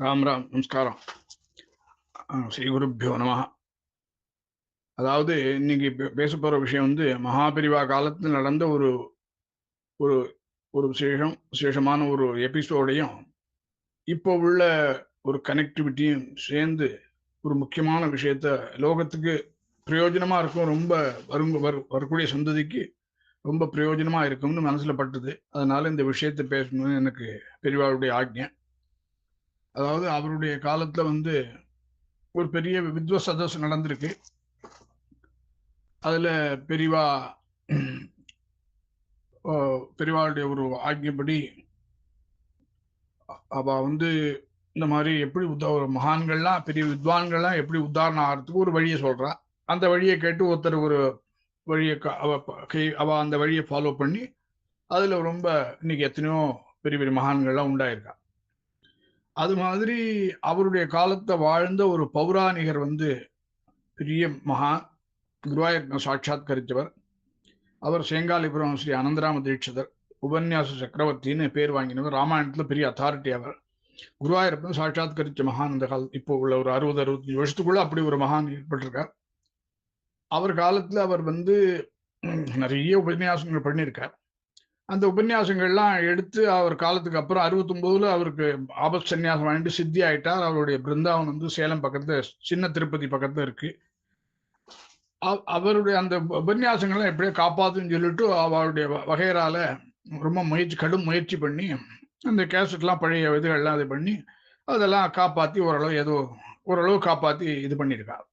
ராம் ராம் நமஸ்காரம். ஸ்ரீ குருப்பியோ நம. அதாவது இன்னைக்கு பேச போற விஷயம் மகாபெரிவா காலத்தில் நடந்த ஒரு ஒரு ஒரு விசேஷமான ஒரு எபிசோடையும் இப்போ உள்ள ஒரு கனெக்டிவிட்டியும் சேர்ந்து ஒரு முக்கியமான விஷயத்த லோகத்துக்கு பிரயோஜனமா இருக்கும். ரொம்ப வரக்கூடிய சந்ததிக்கு ரொம்ப பிரயோஜனமா இருக்கும்னு மனசுல பட்டுது. அதனால இந்த விஷயத்தை பேசணும்னு எனக்கு பெரியவாளுடைய ஆக்ஞை. அதாவது அவருடைய காலத்துல ஒரு பெரிய வித்வ சதஸ் நடந்திருக்கு. அதுல பெரியவா பெரியவாளுடைய ஒரு ஆக்ஞைப்படி அவ இந்த மாதிரி எப்படி ஒரு மகான்கள்லாம் பெரிய வித்வான்கள்லாம் எப்படி உத்தாரணம் ஆகிறதுக்கு ஒரு வழியை சொல்றா. அந்த வழியை கேட்டு ஒருத்தர் ஒரு வழியை அவ அந்த வழியை ஃபாலோ பண்ணி அதுல ரொம்ப இன்னைக்கு எத்தனையோ பெரிய பெரிய மகான்கள்லாம் உண்டாயிருக்கா. அது மாதிரி அவருடைய காலத்தை வாழ்ந்த ஒரு பௌராணிகர் பெரிய மகான் குருவாயூர் சாட்சாத்கரித்தவர். அவர் சேங்காலிபுரம் ஸ்ரீ அனந்தராம தீட்சிதர், உபன்யாச சக்கரவர்த்தின்னு பேர் வாங்கினவர். ராமாயணத்துல பெரிய அத்தாரிட்டி அவர். குருவாயூரப்பன் சாட்சாத்கரித்த மகான். அந்த காலம் இப்போ உள்ள ஒரு 60-65 வருஷத்துக்குள்ள அப்படி ஒரு மகான் ஏற்பட்டிருக்கார். அவர் காலத்துல அவர் நிறைய உபன்யாசங்கள் பண்ணியிருக்கார். அந்த உபன்யாசங்கள்லாம் எடுத்து அவர் காலத்துக்கு அப்புறம் 69ல அவருக்கு ஆபத் சன்னியாசம் வாங்கிட்டு சித்தி ஆயிட்டார். அவருடைய பிருந்தாவன் சேலம் பக்கத்துல, சின்ன திருப்பதி பக்கத்துல இருக்கு. அவருடைய அந்த உபன்யாசங்கள்லாம் எப்படியோ காப்பாத்துன்னு சொல்லிட்டு அவருடைய வகையறால ரொம்ப கடும் முயற்சி பண்ணி அந்த கேசட்லாம் பழைய இதுகள்லாம் இது பண்ணி அதெல்லாம் காப்பாற்றி ஓரளவு காப்பாற்றி இது பண்ணியிருக்காரு.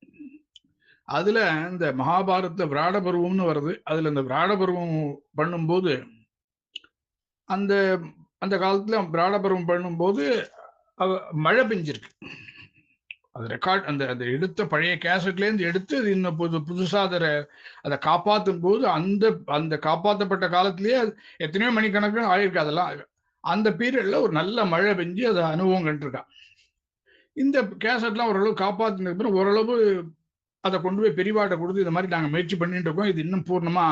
அதுல இந்த மகாபாரதத்துல விராட பருவம்னு வருது. அதுல இந்த விராட பருவம் பண்ணும்போது அந்த அந்த காலத்துல விராட பருவம் பண்ணும்போது மழை பெஞ்சிருக்கு. அது ரெக்கார்ட் அந்த எடுத்த பழைய கேசட்லேருந்து எடுத்து அது இன்னும் புதுசா அதை காப்பாற்றும் போது அந்த அந்த காப்பாற்றப்பட்ட காலத்திலேயே எத்தனையோ மணிக்கணக்கில் ஆயிருக்கு. அதெல்லாம் அந்த பீரியட்ல ஒரு நல்ல மழை பெஞ்சு அதை அனுபவம் கண்டிருக்கான். இந்த கேசட்லாம் ஓரளவு காப்பாற்றினதுக்கு அப்புறம் ஓரளவு அதை கொண்டு போய் பெரியவாட்ட கொடுத்து இந்த மாதிரி நாங்கள் முயற்சி பண்ணிட்டு இருக்கோம், இது இன்னும் பூர்ணமா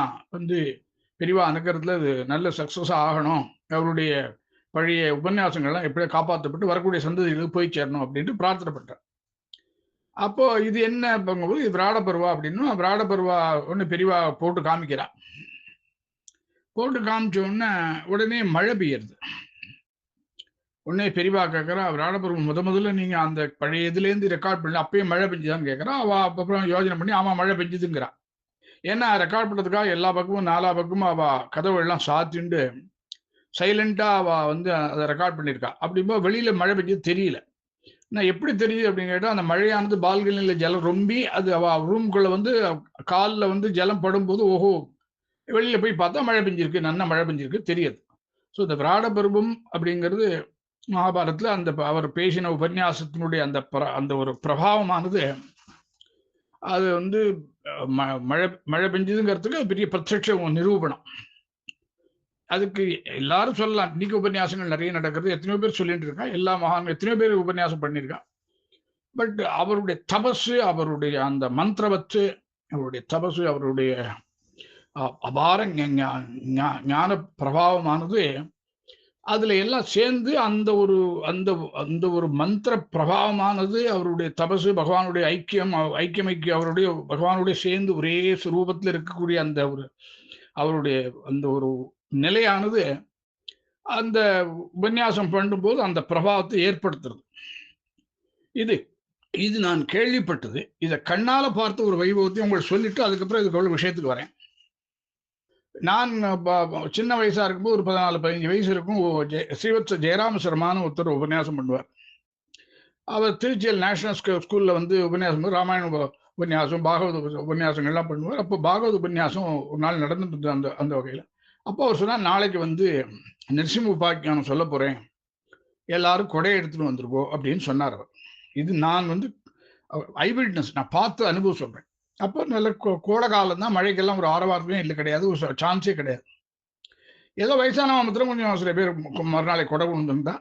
பெரியவா அனுக்கிறதுல இது நல்ல சக்சஸா ஆகணும், அவருடைய பழைய உபன்யாசங்கள்லாம் எப்படியோ காப்பாற்றப்பட்டு வரக்கூடிய சந்ததிகளுக்கு போய் சேரணும் அப்படின்ட்டு பிரார்த்தனைப்பட்டார். அப்போ இது என்ன பண்ணும்போது இது விராட பருவா அப்படின்னு விராட பருவா பெரியவா போட்டு காமிக்கிறா. போட்டு காமிச்ச உடனே மழை பெய்யுறது. உடனே பெரியவா கேட்கறா, விராட பருவம் முதல்ல நீங்க அந்த பழைய இதுலேருந்து ரெக்கார்ட் பண்ணி அப்பயே மழை பெஞ்சுதான்னு கேட்கறா. அவ அப்புறம் யோஜனை பண்ணி ஆமா மழை பெஞ்சுதுங்கிறா. ஏன்னா ரெக்கார்ட் பண்ணுறதுக்காக எல்லா பக்கமும் 4 பக்கமும் அவ கதவு எல்லாம் சாத்திண்டு சைலண்டா அவ அதை ரெக்கார்ட் பண்ணியிருக்கா. அப்படிங்கும்போது வெளியில மழை பெஞ்சது தெரியல. நான் எப்படி தெரியுது அப்படின்னு கேட்டால் அந்த மழையானது பால்கனியில் ஜலம் ரொம்பி அது அவ ரூம்குள்ள காலில் ஜலம் படும்போது ஓஹோ வெளியில போய் பார்த்தா மழை பெஞ்சிருக்கு, நல்ல மழை பெஞ்சிருக்கு தெரியுது. ஸோ இந்த விராட பருவம் அப்படிங்கிறது மகாபாரதத்தில் அந்த அவர் பேசின உபன்யாசத்தினுடைய அந்த ஒரு பிரபாவமானது அது மழை பெஞ்சதுங்கிறதுக்கு பெரிய பிரத்யட்ச நிரூபணம். அதுக்கு எல்லாரும் சொல்லலாம். இன்னைக்கு உபன்யாசங்கள் நிறைய நடக்கிறது, எத்தனையோ பேர் சொல்லிட்டு இருக்கா, எல்லா மகான்கள் எத்தனையோ பேர் உபன்யாசம் பண்ணியிருக்கா. பட் அவருடைய தபசு, அவருடைய அந்த மந்திரவத்து, அவருடைய தபசு, அவருடைய அபார ஞான பிரபாவமானது அதுல எல்லாம் சேர்ந்து அந்த ஒரு மந்திர பிரபாவமானது அவருடைய தபசு, பகவானுடைய ஐக்கியம் அவருடைய பகவானுடைய சேர்ந்து ஒரே சுரூபத்தில் இருக்கக்கூடிய அவருடைய அந்த ஒரு நிலையானது அந்த உபன்யாசம் பண்ணும்போது அந்த பிரபாவத்தை ஏற்படுத்துறது. இது நான் கேள்விப்பட்டது. இதை கண்ணால பார்த்து ஒரு வைபவத்தையும் உங்களுக்கு சொல்லிட்டு அதுக்கப்புறம் இதுக்கு விஷயத்துக்கு வரேன். நான் சின்ன வயசா இருக்கும்போது ஒரு 14-15 வயசு இருக்கும். ஸ்ரீவத்ச ஜெயராம சர்மான்னு ஒருத்தர் உபன்யாசம் பண்ணுவார். அவர் திருச்சியில் நேஷனல் ஸ்கூல்ல உபன்யாசம் ராமாயண உபன்யாசம், பாகவத உபன்யாசங்கள்லாம் பண்ணுவார். அப்போ பாகவத உபன்யாசம் ஒரு நாள் நடந்துட்டு அந்த அந்த வகையில் அப்போ அவர் சொன்னார், நாளைக்கு நரசிம்ம உபாக்கியானம் சொல்ல போறேன், எல்லாரும் கொடை எடுத்துட்டு வந்துருக்கோம் அப்படின்னு சொன்னார் அவர். இது நான் ஐ விட்னஸ், நான் பார்த்து அனுபவம் சொல்றேன். அப்போ நல்ல கோடை காலம் தான், மழைக்கெல்லாம் ஒரு ஆரவாரமே இல்லை, கிடையாது, ஒரு சான்ஸே கிடையாது. ஏதோ வயசானவன் மாத்திரம் கொஞ்சம் சில பேர் மறுநாளை கொடை கொண்டு வந்தா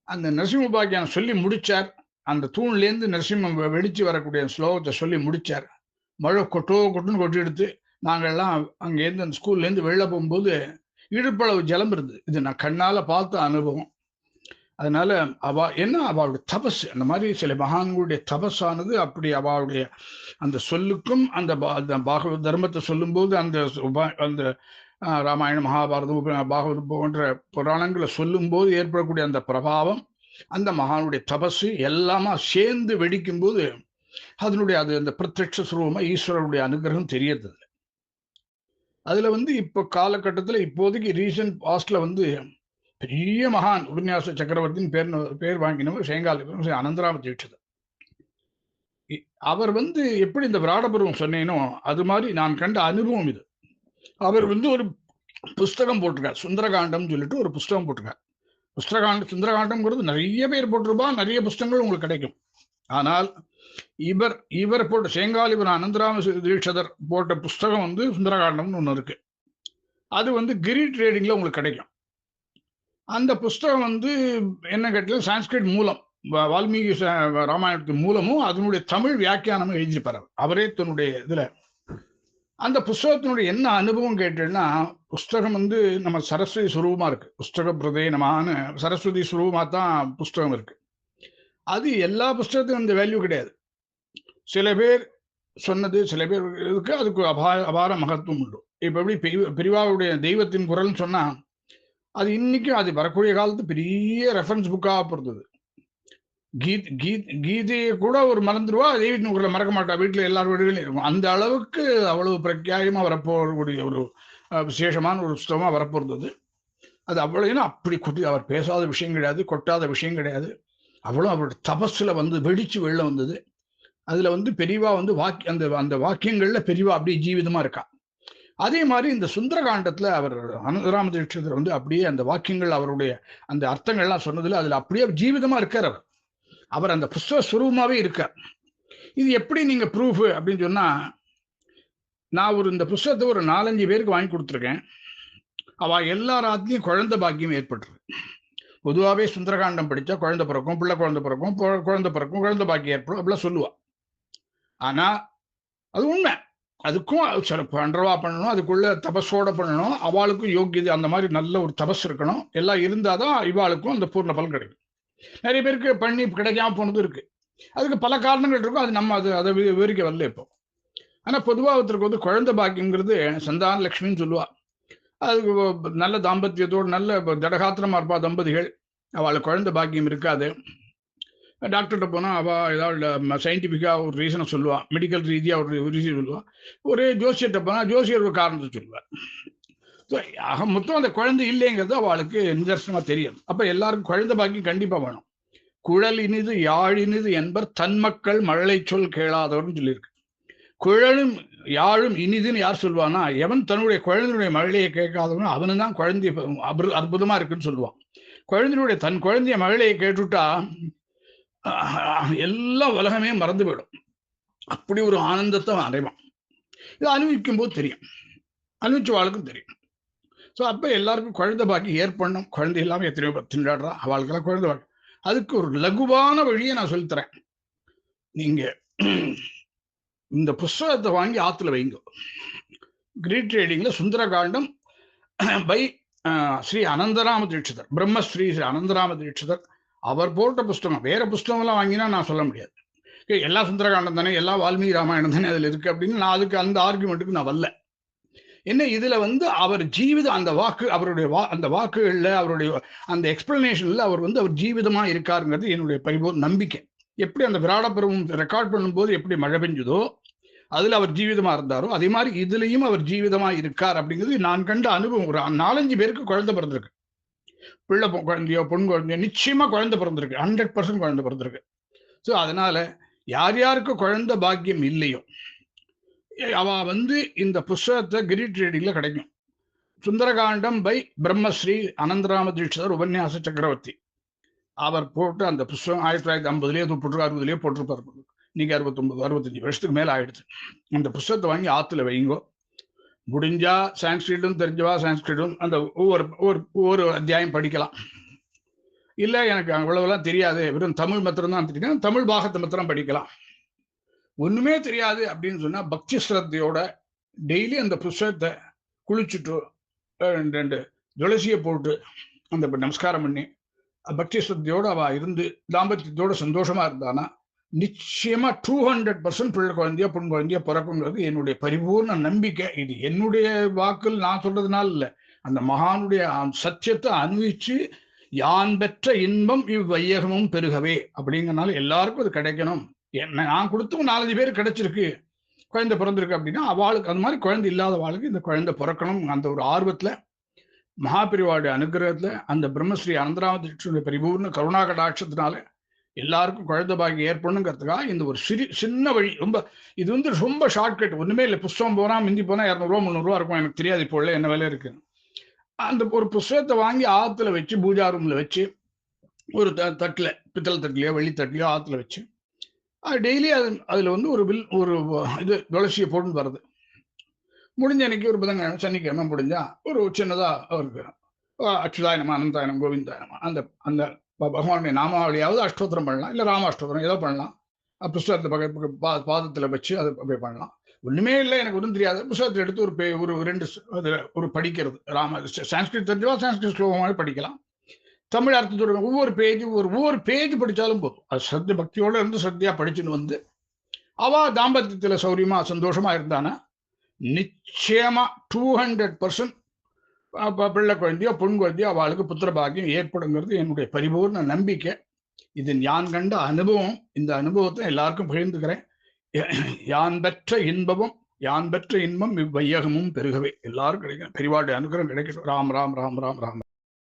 அந்த நரசிம்ம உபாக்கியானம் சொல்லி முடிச்சார். அந்த தூண்லேருந்து நரசிம்மம் வெடிச்சு வரக்கூடிய ஸ்லோகத்தை சொல்லி முடிச்சார். மழை கொட்டுன்னு கொட்டி எடுத்து நாங்கள்லாம் அங்கேருந்து அந்த ஸ்கூல்லேருந்து வெளில போகும்போது இடுப்பளவு ஜலம் இருந்தது. இது நான் கண்ணால் பார்த்த அனுபவம். அதனால அவளுடைய தபஸ், அந்த மாதிரி சில மகான்களுடைய தபஸானது அப்படி அவளுடைய அந்த சொல்லுக்கும் அந்த பாகவத தர்மத்தை சொல்லும்போது அந்த ராமாயணம், மகாபாரதம், பாகவதம் போன்ற புராணங்களை சொல்லும்போது ஏற்படக்கூடிய அந்த பிரபாவம், அந்த மகானுடைய தபசு எல்லாமா சேர்ந்து வெடிக்கும் போது அதனுடைய அந்த பிரத்யட்ச சுரூபமா ஈஸ்வரனுடைய அனுகிரகம் தெரியறது. அதுல இப்ப காலகட்டத்தில் இப்போதைக்கு ரீசன்ட் பாஸ்ட்ல பெரிய மகான் உபன்யாச சக்கரவர்த்தின்னு பேர் வாங்கினவர் சேங்கால் அனந்தராம தீட்சிதர். அவர் எப்படி இந்த விராடபருவம் சொன்னேனோ அது மாதிரி நான் கண்ட அனுபவம் இது. அவர் ஒரு புஸ்தகம் போட்டிருக்கார், சுந்தரகாண்டம் சொல்லிட்டு ஒரு புஸ்தகம் போட்டிருக்கார். சுந்தரகாண்டம்ங்கிறது நிறைய பேர் போட்டிருப்பா, நிறைய புஸ்தகங்கள் உங்களுக்கு கிடைக்கும். ஆனால் இவர் போட்ட சேங்காலிபுரம் அனந்தராம தீட்சிதர் போட்ட புஸ்தகம் சுந்தரகாண்டம்னு ஒன்று இருக்கு. அது கிரி ட்ரேடிங்ல உங்களுக்கு கிடைக்கும். அந்த புஸ்தகம் என்ன கேட்டீங்க, சான்ஸ்கிரிட் மூலம், வால்மீகி ராமாயணத்தின் மூலமும் அதனுடைய தமிழ் வியாக்கியானமும் எழுதியிருப்பார் அவரே தன்னுடைய இதுல. அந்த புஸ்தகத்தினுடைய என்ன அனுபவம் கேட்டீங்கன்னா, புஸ்தகம் நம்ம சரஸ்வதி சுரூபமா இருக்கு. புஸ்தக பிரதேனமான சரஸ்வதி சுரூபமா தான் புஸ்தகம் இருக்கு. அது எல்லா புஸ்தகத்துக்கும் அந்த வேல்யூ கிடையாது. சில பேர் சொன்னது, சில பேர் இருக்கு, அதுக்கு அபார மகத்துவம் உண்டு. இப்ப எப்படி பெரிவாவுடைய தெய்வத்தின் குரல்னு சொன்னா, அது இன்னைக்கும் அது வரக்கூடிய காலத்து பெரிய ரெஃபரன்ஸ் புக்காக பொறுத்தது. கீதையை கூட ஒரு மறந்துடுவா, தெய்வத்தின் குரலை மறக்க மாட்டா, வீட்டுல எல்லார் வீடுகளும் இருக்கும். அந்த அளவுக்கு அவ்வளவு பிரத்யாயமா வரப்போகக்கூடிய ஒரு விசேஷமான ஒரு புஸ்தகமா வரப்போறது. அது அவ்வளவு அப்படி அவர் பேசாத விஷயம் கிடையாது, கொட்டாத விஷயம் கிடையாது. அவ்வளவு அவருடைய தபஸ்ல வெடிச்சு வெளில வந்தது. அதுல பெரியவா அந்த வாக்கியங்கள்ல பெரியவா அப்படியே ஜீவிதமா இருக்கா. அதே மாதிரி இந்த சுந்தரகாண்டத்துல அவர் அனந்தராம தீட்சிதர் அப்படியே அந்த வாக்கியங்கள், அவருடைய அந்த அர்த்தங்கள்லாம் சொன்னதுல அதுல அப்படியே ஜீவிதமா இருக்கார். அவர் அந்த புஸ்தக சுரூபமாவே இருக்கார். இது எப்படி நீங்க ப்ரூஃப் அப்படின்னு சொன்னா, நான் இந்த புஸ்தகத்தை ஒரு 4-5 பேருக்கு வாங்கி கொடுத்துருக்கேன். அவ எல்லாராத்திலையும் குழந்தை பாக்கியம் ஏற்பட்டுருக்கு. பொதுவாகவே சுந்தரகாண்டம் படிச்சா குழந்தை பிறக்கும், பிள்ளை குழந்தை பிறக்கும், குழந்தை பிறக்கும், குழந்தை பாக்கியம் ஏற்படும் அப்படிலாம் சொல்லுவா. ஆனா அது உண்மை. அதுக்கும் சில பண்றவா பண்ணணும், அதுக்குள்ள தபஸோட பண்ணணும், அவளுக்கும் யோக்கியது அந்த மாதிரி நல்ல ஒரு தபஸ் இருக்கணும். எல்லாம் இருந்தாதான் இவாளுக்கும் அந்த பூர்ண பலன் கிடைக்கும். நிறைய பேருக்கு பண்ணி கிடைக்காம போனது இருக்கு. அதுக்கு பல காரணங்கள் இருக்கும். அது நம்ம அதை விவரிக்க வரல இப்போ. ஆனா பொதுவாக ஒருத்தருக்கு குழந்தை பாக்கியங்கிறது சந்தான லட்சுமின்னு சொல்லுவா. அதுக்கு நல்ல தாம்பத்தியத்தோடு நல்ல ஜடகாத்திரமா இருப்பா தம்பதிகள், அவளுக்கு குழந்தை பாக்கியம் இருக்காது. டாக்டர்கிட்ட போனால் அவள் ஏதாவது சயின்டிஃபிக்காக ஒரு ரீசனை சொல்லுவாள், மெடிக்கல் ரீதியாக ஒரு ரீசன் சொல்லுவாள். ஒரே ஜோசியர்கிட்ட போனால் ஜோசியர் ஒரு காரணத்தை சொல்லுவாள். ஸோ மொத்தம் அந்த குழந்தை இல்லைங்கிறது அவளுக்கு நிதர்சனமாக தெரியாது. அப்போ எல்லாருக்கும் குழந்தை பாக்கியம் கண்டிப்பாக வேணும். குழல் இனிது யாழ் இனிது என்பர் தன் மக்கள் மழலை சொல் கேளாதவர்னு சொல்லியிருக்கு. குழலும் யாழும் இனிதுன்னு யார் சொல்லுவான்னா, எவன் தன்னுடைய குழந்தையுடைய மழலையை கேட்காதவன் அவனு தான் குழந்தை அற்புதமா இருக்குன்னு சொல்லுவான். தன் குழந்தைய மழலையை கேட்டுட்டா எல்லா உலகமே மறந்து போயிடும். அப்படி ஒரு ஆனந்தத்தை அடைவான். இதை அனுபவிக்கும் போது தெரியும், அனுபவிச்ச வாழ்க்கும் தெரியும். ஸோ அப்போ எல்லாருக்கும் குழந்தை பாக்கி ஏற்படணும். குழந்தை இல்லாமல் எத்தனையோ திண்டாடுறா, அவளுக்கெல்லாம் குழந்தை பாக்கி. அதுக்கு ஒரு லகுவான வழியை நான் சொல்லித்தரேன். நீங்க இந்த புஸ்தகத்தை வாங்கி ஆத்துல வைங்க. கிரீட் ட்ரேடிங்ல சுந்தரகாண்டம் பை ஸ்ரீ அனந்தராம தீட்சிதர், பிரம்மஸ்ரீ ஸ்ரீ அனந்தராம தீட்சிதர் அவர் போட்ட புஸ்தகம். வேற புஸ்தகம் எல்லாம் வாங்கினா நான் சொல்ல முடியாது. எல்லா சுந்தரகாண்டம் தானே, எல்லா வால்மீகி ராமாயணம் தானே அதுல இருக்கு அப்படின்னு நான் அதுக்கு அந்த ஆர்குமெண்ட்டுக்கு நான் வரல. என்ன இதுல அவர் ஜீவிதம், அந்த வாக்கு, அவருடைய அந்த வாக்குகள்ல, அவருடைய அந்த எக்ஸ்பிளனேஷன்ல அவர் அவர் ஜீவிதமா இருக்காருங்கிறது என்னுடைய பரிபூர்ண நம்பிக்கை. எப்படி அந்த விராடபருவம் ரெக்கார்ட் பண்ணும்போது எப்படி மழை பெஞ்சதோ அதுல அவர் ஜீவிதமா இருந்தாரோ, அதே மாதிரி இதுலயும் அவர் ஜீவிதமா இருக்கார் அப்படிங்கிறது நான் கண்ட அனுபவம். ஒரு 4-5 பேருக்கு குழந்தை பிறந்திருக்கு. பிள்ளை குழந்தையோ பொன் குழந்தையோ நிச்சயமா குழந்தை பிறந்திருக்கு, 100% குழந்தை பிறந்திருக்கு. ஸோ அதனால யார் யாருக்கு குழந்தை பாக்கியம் இல்லையோ அவ இந்த புஸ்தகத்தை கிரி ட்ரேடிங்ல கிடைக்கும். சுந்தரகாண்டம் பை பிரம்மஸ்ரீ அனந்தராம தீட்சிதர் உபன்யாச சக்கரவர்த்தி அவர் போட்டு அந்த புஸ்தகம் 1950லயே போட்டிருக்காரு, 60லயே போட்டிருப்பாரு. இன்னைக்கு 69-65 வருஷத்துக்கு மேல ஆயிடுச்சு. அந்த புஸ்தகத்தை வாங்கி ஆத்துல வைங்கோ. முடிஞ்சா சான்ஸ்கிரிட்டும் தெரிஞ்சவா சான்ஸ்கிரிட்டும் அந்த ஒவ்வொரு அத்தியாயம் படிக்கலாம். இல்லை எனக்கு அவ்வளவுலாம் தெரியாது, வெறும் தமிழ் மாத்திரம் தான் தெரியும், தமிழ் பாகத்தை மாத்திரம் படிக்கலாம். ஒண்ணுமே தெரியாது அப்படின்னு சொன்னா பக்தி ஸ்ரத்தையோட டெய்லி அந்த புஸ்தகத்தை குளிச்சுட்டு 2 துளசியை போட்டு அந்த நமஸ்காரம் பண்ணி பக்தி ஸ்ரத்தையோடு அவ இருந்து தாம்பத்தியத்தோட சந்தோஷமா இருந்தானா நிச்சயமா 200% பிள்ளை குழந்தைய பொன் குழந்தைய பிறக்குங்கிறது என்னுடைய பரிபூர்ண நம்பிக்கை. இது என்னுடைய வாக்குகள் நான் சொல்றதுனால இல்லை, அந்த மகானுடைய சத்தியத்தை அனுபவிச்சு யான் பெற்ற இன்பம் இவ்வையகமும் பெருகவே அப்படிங்கறனால எல்லாருக்கும் அது கிடைக்கணும். நான் கொடுத்தவங்க 4 பேர் கிடைச்சிருக்கு, குழந்தை பிறந்திருக்கு அப்படின்னா அவளுக்கு அந்த மாதிரி குழந்தை இல்லாத வாழ்க்கை இந்த குழந்தை பிறக்கணும் அந்த ஒரு ஆர்வத்துல மகாபிரிவாவுடைய அனுகிரகத்துல அந்த பிரம்மஸ்ரீ அனந்தராம பரிபூர்ண கருணா கடாட்சத்தினால எல்லாருக்கும் குழந்தை பாக்கியம் ஏற்படணுங்கிறதுக்காக இந்த ஒரு சின்ன வழி. ரொம்ப இது ரொம்ப ஷார்ட்கட், ஒண்ணுமே இல்லை. புஸ்தகம் போனா முந்தி போனா 200 300 இருக்கும், எனக்கு தெரியாது இப்போ உள்ள என்ன விலை இருக்கு. அந்த ஒரு புஸ்தகத்தை வாங்கி ஆத்துல வச்சு பூஜா ரூம்ல வச்சு ஒரு தட்டுல பித்தளை தட்டுலையோ வெள்ளி தட்டுலையோ ஆத்துல வச்சு டெய்லி அதுல ஒரு இது துளசியை போட்டு வருது. முடிஞ்ச அன்னைக்கு ஒரு புதன்கிழமை சனிக்கிழமை முடிஞ்சா ஒரு சின்னதா அவருக்கு அச்சுதாயனமா அனந்தாயனம் கோவிந்தாயனமா அந்த அந்த பகவானுடைய நாமாவளியாவது அஷ்டோத்திரம் பண்ணலாம், இல்லை ராமாஷ்டோத்திரம் ஏதோ பண்ணலாம். புஸ்தகத்தை பாதத்துல வச்சு அதை அப்படி பண்ணலாம். ஒண்ணுமே இல்லை, எனக்கு ஒன்றும் தெரியாது. புஸ்தகத்தை எடுத்து ஒரு 2 அதுல ஒரு படிக்கிறது. சான்ஸ்கிரிட் தெரிஞ்சவா சான்ஸ்கிரிட் ஸ்லோகமாக படிக்கலாம். தமிழ் அர்த்தத்தோட ஒவ்வொரு பேஜ் படிச்சாலும் போதும். அது சத்திய பக்தியோட இருந்து சத்தியா படிச்சுன்னு வந்து அவ தாம்பத்தியத்துல சௌரியமா சந்தோஷமா இருந்தானா நிச்சயமா 200% பிள்ளை குழந்தையோ பொன் குழந்தையோ அவளுக்கு புத்திர பாக்கியம் ஏற்படுங்கிறது என்னுடைய பரிபூர்ண நம்பிக்கை. இது ஞான் கண்ட அனுபவம். இந்த அனுபவத்தை எல்லாருக்கும் பகிர்ந்துக்கிறேன். யான் பெற்ற இன்பம் இவ்வையகமும் பெருகவே எல்லாரும் கிடைக்கும். பெரிவாளுடைய அனுகிரகம் கிடைக்கட்டும். ராம் ராம் ராம் ராம் ராம்.